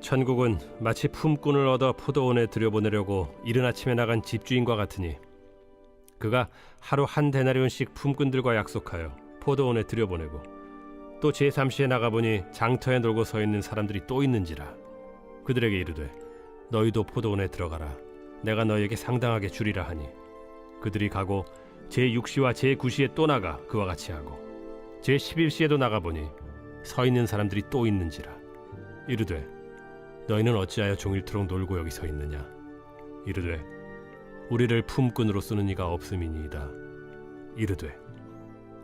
천국은 마치 품꾼을 얻어 포도원에 들여보내려고 이른 아침에 나간 집주인과 같으니 그가 하루 한 데나리온씩 품꾼들과 약속하여 포도원에 들여보내고 또 제3시에 나가보니 장터에 놀고 서 있는 사람들이 또 있는지라 그들에게 이르되 너희도 포도원에 들어가라 내가 너희에게 상당하게 주리라 하니 그들이 가고 제6시와 제9시에 또 나가 그와 같이 하고 제11시에도 나가보니 서 있는 사람들이 또 있는지라 이르되 너희는 어찌하여 종일토록 놀고 여기 서 있느냐 이르되 우리를 품꾼으로 쓰는 이가 없음이니이다 이르되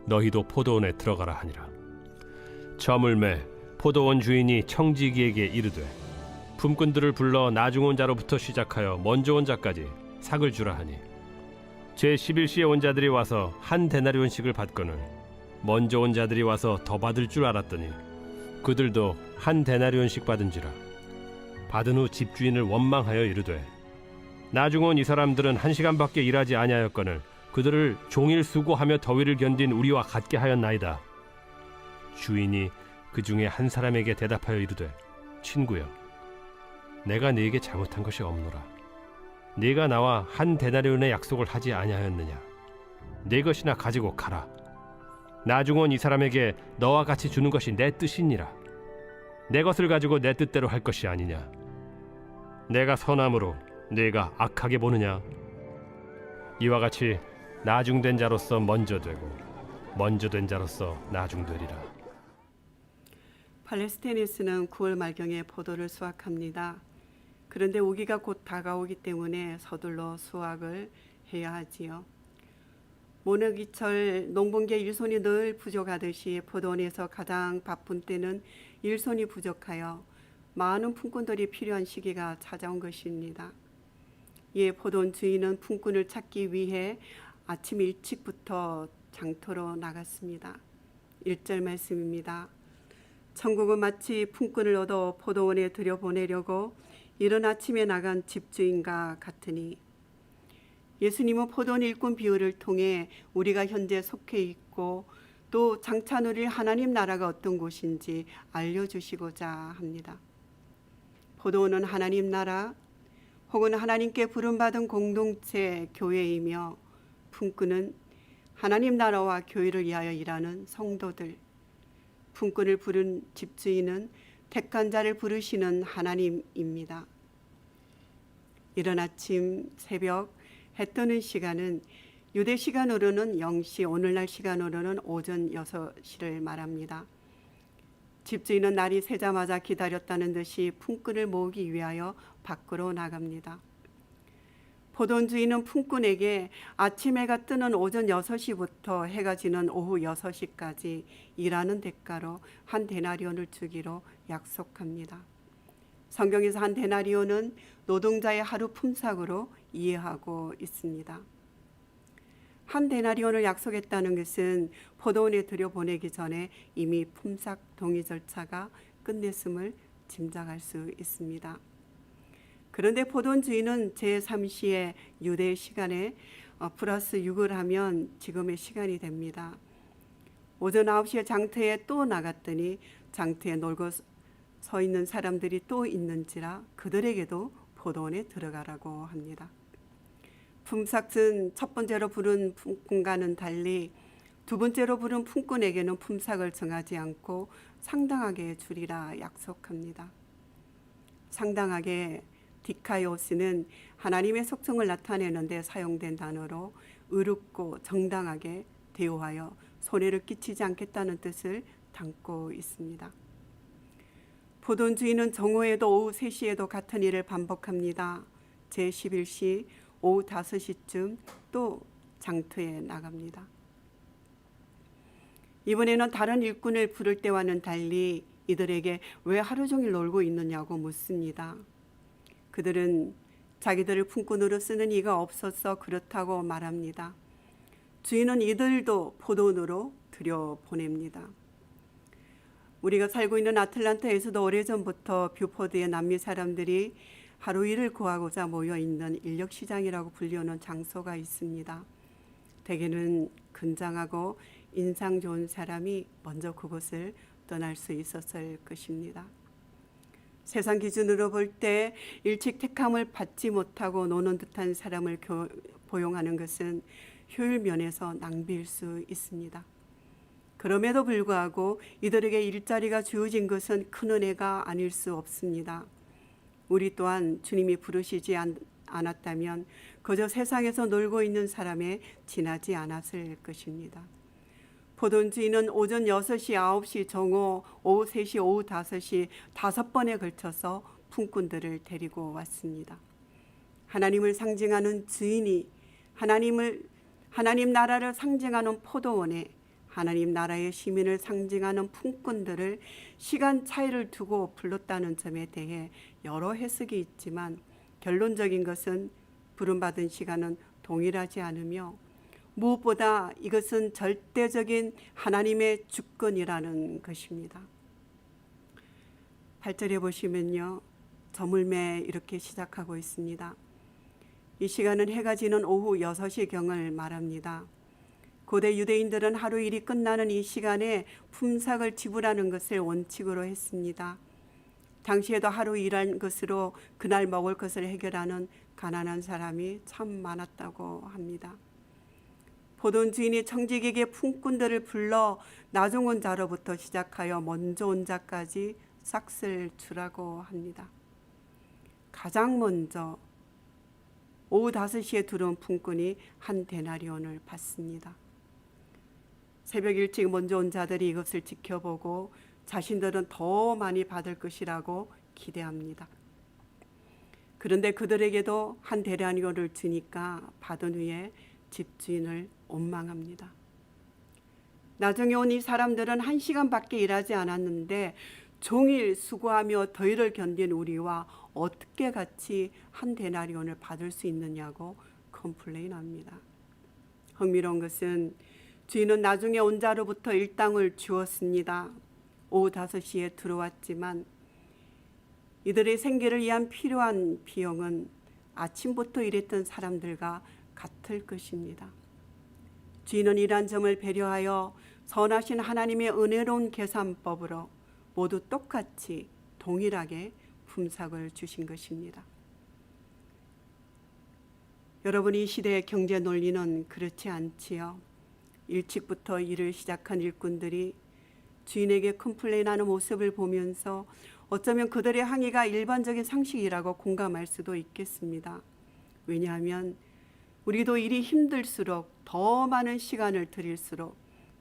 너희도 포도원에 들어가라 하니라. 저물매 포도원 주인이 청지기에게 이르되 품꾼들을 불러 나중 온 자로부터 시작하여 먼저 온 자까지 삭을 주라 하니 제11시에 온 자들이 와서 한 데나리온씩을 받거늘 먼저 온 자들이 와서 더 받을 줄 알았더니 그들도 한 데나리온씩 받은지라. 받은 후 집주인을 원망하여 이르되 나중 온 이 사람들은 1시간밖에 일하지 아니하였거늘 그들을 종일 수고하며 더위를 견딘 우리와 같게 하였나이다. 주인이 그 중에 한 사람에게 대답하여 이르되 친구여 내가 네게 잘못한 것이 없노라. 네가 나와 한 데나리온의 약속을 하지 아니하였느냐. 네 것이나 가지고 가라. 나중 온 이 사람에게 너와 같이 주는 것이 내 뜻이니라. 내 것을 가지고 내 뜻대로 할 것이 아니냐. 내가 선함으로 네가 악하게 보느냐. 이와 같이 나중된 자로서 먼저 되고 먼저 된 자로서 나중되리라. 팔레스타인에서는 9월 말경에 포도를 수확합니다. 그런데 우기가 곧 다가오기 때문에 서둘러 수확을 해야 하지요. 모내기철 농번기에 일손이 늘 부족하듯이 포도원에서 가장 바쁜 때는 일손이 부족하여 많은 품꾼들이 필요한 시기가 찾아온 것입니다. 이에 포도원 주인은 품꾼을 찾기 위해 아침 일찍부터 장터로 나갔습니다. 1절 말씀입니다. 천국은 마치 품꾼을 얻어 포도원에 들여보내려고 이른 아침에 나간 집주인과 같으니 예수님은 포도원 일꾼 비유를 통해 우리가 현재 속해 있고 또 장차 누릴 하나님 나라가 어떤 곳인지 알려주시고자 합니다. 포도원은 하나님 나라 혹은 하나님께 부름받은 공동체 교회이며 품꾼은 하나님 나라와 교회를 위하여 일하는 성도들, 품꾼을 부른 집주인은 택한 자를 부르시는 하나님입니다. 이른 아침 새벽 해 뜨는 시간은 유대 시간으로는 0시, 오늘날 시간으로는 오전 6시를 말합니다. 집주인은 날이 새자마자 기다렸다는 듯이 품꾼을 모으기 위하여 밖으로 나갑니다. 포도원 주인은 품꾼에게 아침 해가 뜨는 오전 6시부터 해가 지는 오후 6시까지 일하는 대가로 한 데나리온을 주기로 약속합니다. 성경에서 한 데나리온은 노동자의 하루 품삯으로 이해하고 있습니다. 한 데나리온을 약속했다는 것은 포도원에 들여보내기 전에 이미 품삯 동의 절차가 끝냈음을 짐작할 수 있습니다. 그런데 포도원 주인은 제3시에 유대 시간에 플러스 6을 하면 지금의 시간이 됩니다. 오전 9시에 장터에 또 나갔더니 장터에 놀고 서 있는 사람들이 또 있는지라 그들에게도 포도원에 들어가라고 합니다. 품삯은 첫 번째로 부른 품꾼과는 달리 두 번째로 부른 품꾼에게는 품삯을 정하지 않고 상당하게 주리라 약속합니다. 상당하게 디카이오스는 하나님의 속성을 나타내는 데 사용된 단어로 의롭고 정당하게 대우하여 손해를 끼치지 않겠다는 뜻을 담고 있습니다. 포도원 주인은 정오에도 오후 3시에도 같은 일을 반복합니다. 제11시 오후 5시쯤 또 장터에 나갑니다. 이번에는 다른 일꾼을 부를 때와는 달리 이들에게 왜 하루 종일 놀고 있느냐고 묻습니다. 그들은 자기들을 품꾼으로 쓰는 이가 없어서 그렇다고 말합니다. 주인은 이들도 포도원으로 들여보냅니다. 우리가 살고 있는 아틀란타에서도 오래전부터 뷰포드의 남미 사람들이 하루 일을 구하고자 모여있는 인력시장이라고 불리우는 장소가 있습니다. 대개는 건장하고 인상 좋은 사람이 먼저 그곳을 떠날 수 있었을 것입니다. 세상 기준으로 볼 때 일찍 택함을 받지 못하고 노는 듯한 사람을 포용하는 것은 효율 면에서 낭비일 수 있습니다. 그럼에도 불구하고 이들에게 일자리가 주어진 것은 큰 은혜가 아닐 수 없습니다. 우리 또한 주님이 부르시지 않았다면 그저 세상에서 놀고 있는 사람에 지나지 않았을 것입니다. 보던 주인은 오전 6시, 9시 정오, 오후 3시, 오후 5시 5번에 걸쳐서 품꾼들을 데리고 왔습니다. 하나님을 상징하는 주인이 하나님 나라를 상징하는 포도원에 하나님 나라의 시민을 상징하는 품꾼들을 시간 차이를 두고 불렀다는 점에 대해 여러 해석이 있지만 결론적인 것은 부름받은 시간은 동일하지 않으며 무엇보다 이것은 절대적인 하나님의 주권이라는 것입니다. 8절에 보시면요. 저물매 이렇게 시작하고 있습니다. 이 시간은 해가 지는 오후 6시경을 말합니다. 고대 유대인들은 하루 일이 끝나는 이 시간에 품삯을 지불하는 것을 원칙으로 했습니다. 당시에도 하루 일한 것으로 그날 먹을 것을 해결하는 가난한 사람이 참 많았다고 합니다. 보던 주인이 청지기에게 품꾼들을 불러 나중 온 자로부터 시작하여 먼저 온 자까지 싹쓸 주라고 합니다. 가장 먼저 오후 5시에 들어온 품꾼이 한 데나리온을 받습니다. 새벽 일찍 먼저 온 자들이 이것을 지켜보고 자신들은 더 많이 받을 것이라고 기대합니다. 그런데 그들에게도 한 데나리온을 주니까 받은 후에 집주인을 원망합니다. 나중에 온 이 사람들은 1시간밖에 일하지 않았는데 종일 수고하며 더위를 견딘 우리와 어떻게 같이 한 데나리온을 받을 수 있느냐고 컴플레인합니다. 흥미로운 것은 주인은 나중에 온 자로부터 일당을 주었습니다. 오후 5시에 들어왔지만 이들의 생계를 위한 필요한 비용은 아침부터 일했던 사람들과 같을 것입니다. 주인은 이러한 점을 배려하여 선하신 하나님의 은혜로운 계산법으로 모두 똑같이 동일하게 품삯을 주신 것입니다. 여러분, 이 시대의 경제 논리는 그렇지 않지요. 일찍부터 일을 시작한 일꾼들이 주인에게 컴플레인하는 모습을 보면서 어쩌면 그들의 항의가 일반적인 상식이라고 공감할 수도 있겠습니다. 왜냐하면 우리도 일이 힘들수록 더 많은 시간을 들일수록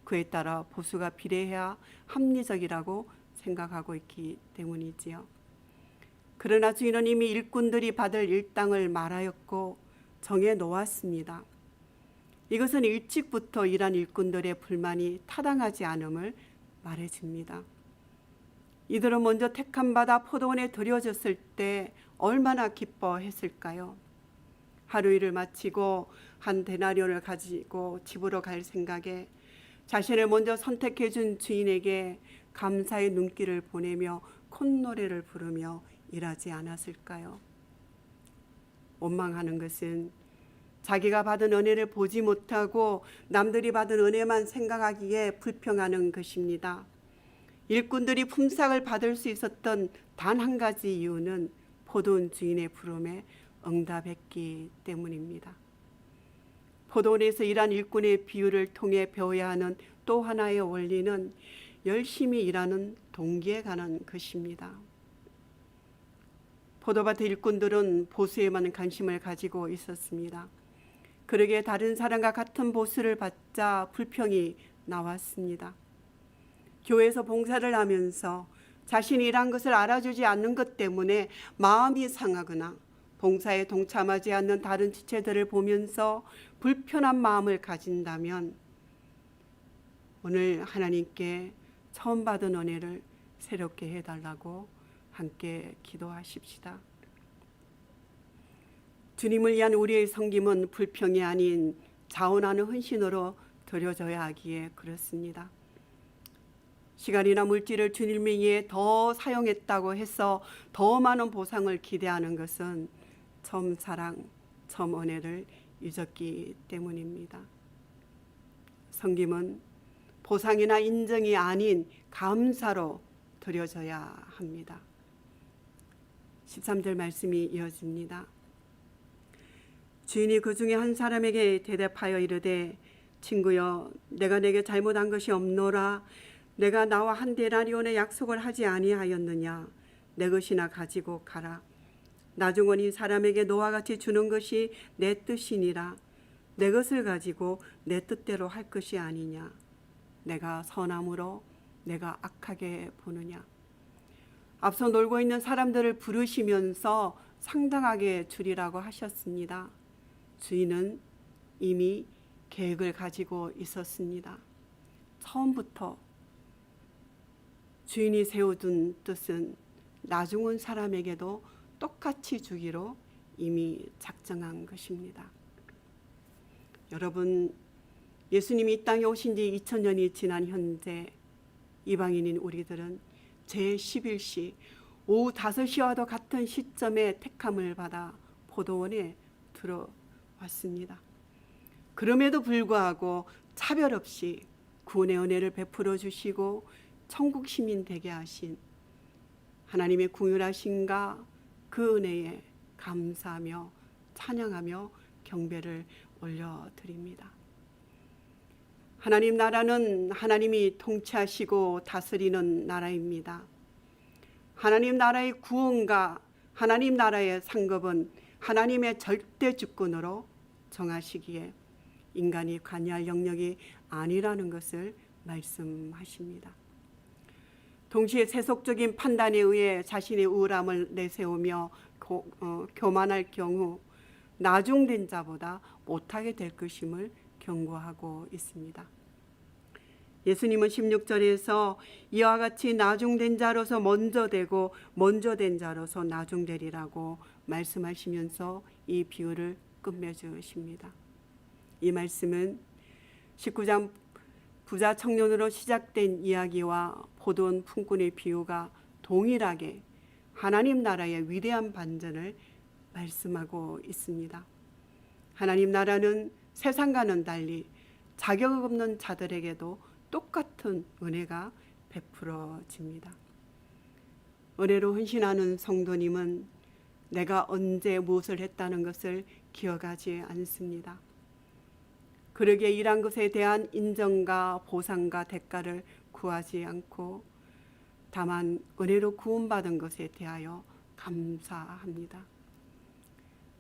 그에 따라 보수가 비례해야 합리적이라고 생각하고 있기 때문이지요. 그러나 주인은 이미 일꾼들이 받을 일당을 말하였고 정해 놓았습니다. 이것은 일찍부터 일한 일꾼들의 불만이 타당하지 않음을 말해줍니다. 이들은 먼저 택함받아 포도원에 들여졌을 때 얼마나 기뻐했을까요? 하루 일을 마치고 한 데나리온을 가지고 집으로 갈 생각에 자신을 먼저 선택해 준 주인에게 감사의 눈길을 보내며 콧노래를 부르며 일하지 않았을까요? 원망하는 것은 자기가 받은 은혜를 보지 못하고 남들이 받은 은혜만 생각하기에 불평하는 것입니다. 일꾼들이 품삯을 받을 수 있었던 단 한 가지 이유는 포도원 주인의 부름에 응답했기 때문입니다. 포도원에서 일한 일꾼의 비유를 통해 배워야 하는 또 하나의 원리는 열심히 일하는 동기에 관한 것입니다. 포도밭 일꾼들은 보수에만 관심을 가지고 있었습니다. 그러기에 다른 사람과 같은 보수를 받자 불평이 나왔습니다. 교회에서 봉사를 하면서 자신이 일한 것을 알아주지 않는 것 때문에 마음이 상하거나 봉사에 동참하지 않는 다른 지체들을 보면서 불편한 마음을 가진다면 오늘 하나님께 처음 받은 은혜를 새롭게 해달라고 함께 기도하십시다. 주님을 위한 우리의 섬김은 불평이 아닌 자원하는 헌신으로 드려져야 하기에 그렇습니다. 시간이나 물질을 주님을 위해 더 사용했다고 해서 더 많은 보상을 기대하는 것은 처음 사랑, 처음 은혜를 잊었기 때문입니다. 섬김은 보상이나 인정이 아닌 감사로 드려져야 합니다. 13절 말씀이 이어집니다. 주인이 그 중에 한 사람에게 대답하여 이르되 친구여 내가 내게 잘못한 것이 없노라. 내가 나와 한 데나리온의 약속을 하지 아니하였느냐. 내 것이나 가지고 가라. 나중은 이 사람에게 너와 같이 주는 것이 내 뜻이니라. 내 것을 가지고 내 뜻대로 할 것이 아니냐. 내가 선함으로 내가 악하게 보느냐. 앞서 놀고 있는 사람들을 부르시면서 상당하게 주리라고 하셨습니다. 주인은 이미 계획을 가지고 있었습니다. 처음부터 주인이 세워둔 뜻은 나중은 사람에게도 똑같이 주기로 이미 작정한 것입니다. 여러분, 예수님이 이 땅에 오신 지 2000년이 지난 현재 이방인인 우리들은 제11시 오후 5시와도 같은 시점에 택함을 받아 포도원에 들어왔습니다. 그럼에도 불구하고 차별 없이 구원의 은혜를 베풀어 주시고 천국 시민 되게 하신 하나님의 긍휼하심과 그 은혜에 감사하며 찬양하며 경배를 올려드립니다. 하나님 나라는 하나님이 통치하시고 다스리는 나라입니다. 하나님 나라의 구원과 하나님 나라의 상급은 하나님의 절대 주권으로 정하시기에 인간이 관여할 영역이 아니라는 것을 말씀하십니다. 동시에 세속적인 판단에 의해 자신의 우월함을 내세우며 교만할 경우 나중된 자보다 못하게 될 것임을 경고하고 있습니다. 예수님은 16절에서 이와 같이 나중된 자로서 먼저 되고 먼저 된 자로서 나중되리라고 말씀하시면서 이 비유를 끝맺으십니다. 이 말씀은 19장 부자 청년으로 시작된 이야기와 포도원 품꾼의 비유가 동일하게 하나님 나라의 위대한 반전을 말씀하고 있습니다. 하나님 나라는 세상과는 달리 자격 없는 자들에게도 똑같은 은혜가 베풀어집니다. 은혜로 헌신하는 성도님은 내가 언제 무엇을 했다는 것을 기억하지 않습니다. 그러기에 일한 것에 대한 인정과 보상과 대가를 구하지 않고 다만 은혜로 구원받은 것에 대하여 감사합니다.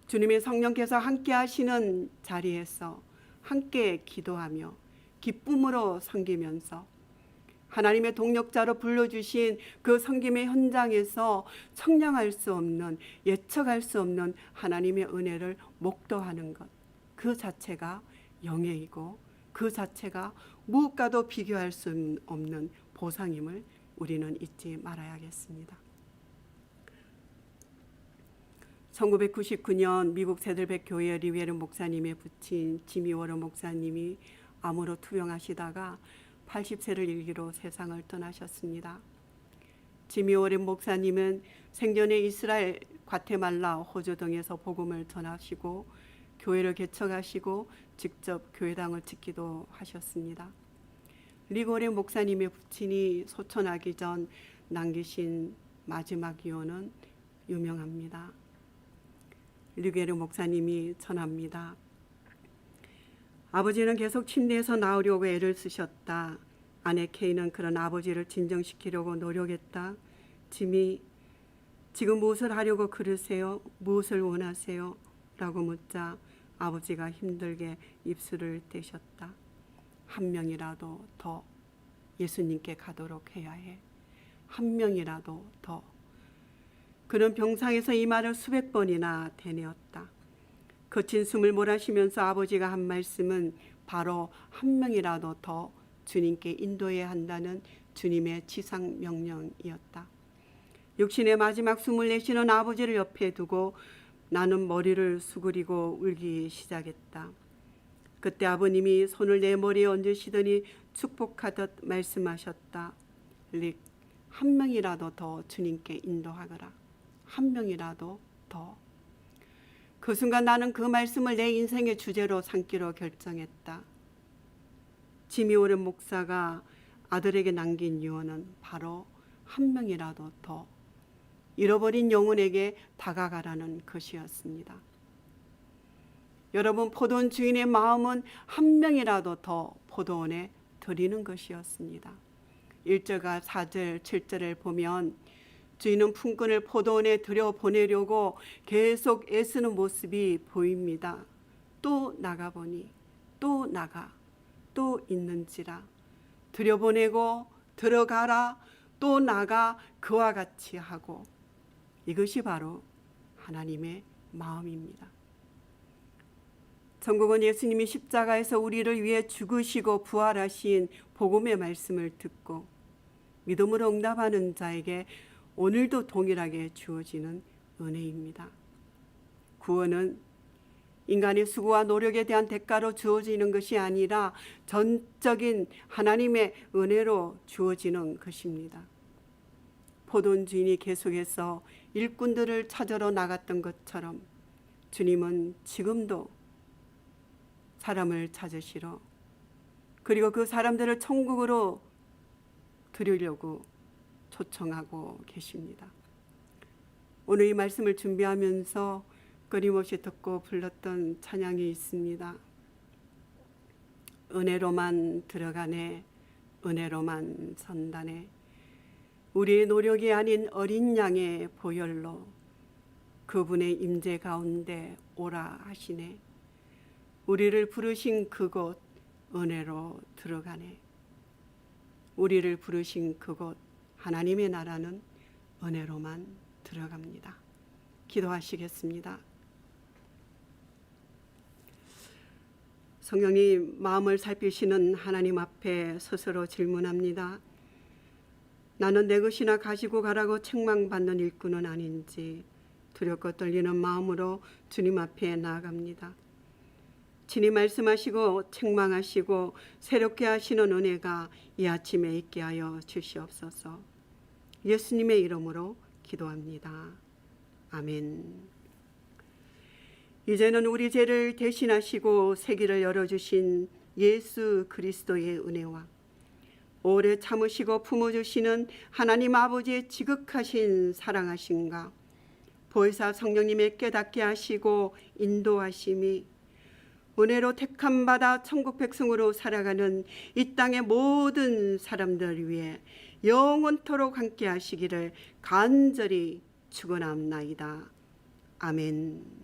주님의 성령께서 함께 하시는 자리에서 함께 기도하며 기쁨으로 섬기면서 하나님의 동력자로 불러주신 그 섬김의 현장에서 청량할 수 없는, 예측할 수 없는 하나님의 은혜를 목도하는 것, 그 자체가 영예이고 그 자체가 무엇과도 비교할 수 없는 보상임을 우리는 잊지 말아야겠습니다. 1999년 미국 세들백 교회 리웨르 목사님의 부친 지미 워런 목사님이 암으로 투병하시다가 80세를 일기로 세상을 떠나셨습니다. 지미 워런 목사님은 생전에 이스라엘, 과테말라, 호주 등에서 복음을 전하시고 교회를 개척하시고 직접 교회당을 짓기도 하셨습니다. 리고레 목사님의 부친이 소천하기 전 남기신 마지막 유언은 유명합니다. 리게르 목사님이 전합니다. 아버지는 계속 침대에서 나오려고 애를 쓰셨다. 아내 케이는 그런 아버지를 진정시키려고 노력했다. 짐이 지금 무엇을 하려고 그러세요? 무엇을 원하세요? 라고 묻자 아버지가 힘들게 입술을 떼셨다. 한 명이라도 더 예수님께 가도록 해야 해. 한 명이라도 더. 그는 병상에서 이 말을 수백 번이나 되뇌었다. 거친 숨을 몰아쉬면서 아버지가 한 말씀은 바로 한 명이라도 더 주님께 인도해야 한다는 주님의 지상 명령이었다. 육신의 마지막 숨을 내쉬는 아버지를 옆에 두고 나는 머리를 수그리고 울기 시작했다. 그때 아버님이 손을 내 머리에 얹으시더니 축복하듯 말씀하셨다. 릭, 한 명이라도 더 주님께 인도하거라. 한 명이라도 더. 그 순간 나는 그 말씀을 내 인생의 주제로 삼기로 결정했다. 지미 오른 목사가 아들에게 남긴 유언은 바로 한 명이라도 더. 잃어버린 영혼에게 다가가라는 것이었습니다. 여러분, 포도원 주인의 마음은 한 명이라도 더 포도원에 드리는 것이었습니다. 1절과 4절, 7절을 보면 주인은 품꾼을 포도원에 들여보내려고 계속 애쓰는 모습이 보입니다. 또 나가보니 또 나가 또 있는지라 들여보내고 들어가라 또 나가 그와 같이 하고, 이것이 바로 하나님의 마음입니다. 천국은 예수님이 십자가에서 우리를 위해 죽으시고 부활하신 복음의 말씀을 듣고 믿음으로 응답하는 자에게 오늘도 동일하게 주어지는 은혜입니다. 구원은 인간의 수고와 노력에 대한 대가로 주어지는 것이 아니라 전적인 하나님의 은혜로 주어지는 것입니다. 포도원 주인이 계속해서 일꾼들을 찾으러 나갔던 것처럼 주님은 지금도 사람을 찾으시러, 그리고 그 사람들을 천국으로 드리려고 초청하고 계십니다. 오늘 이 말씀을 준비하면서 끊임없이 듣고 불렀던 찬양이 있습니다. 은혜로만 들어가네, 은혜로만 선다네, 우리의 노력이 아닌 어린 양의 보혈로 그분의 임재 가운데 오라 하시네. 우리를 부르신 그곳 은혜로 들어가네. 우리를 부르신 그곳 하나님의 나라는 은혜로만 들어갑니다. 기도하시겠습니다. 성령님, 마음을 살피시는 하나님 앞에 스스로 질문합니다. 나는 내 것이나 가지고 가라고 책망받는 일꾼은 아닌지 두렵고 떨리는 마음으로 주님 앞에 나아갑니다. 친히 말씀하시고 책망하시고 새롭게 하시는 은혜가 이 아침에 있게 하여 주시옵소서. 예수님의 이름으로 기도합니다. 아멘. 이제는 우리 죄를 대신하시고 새 길을 열어주신 예수 그리스도의 은혜와 오래 참으시고 품어주시는 하나님 아버지의 지극하신 사랑하심과 보혜사 성령님의 깨닫게 하시고 인도하심이 은혜로 택함 받아 천국 백성으로 살아가는 이 땅의 모든 사람들 위해 영원토록 함께 하시기를 간절히 축원합나이다. 아멘.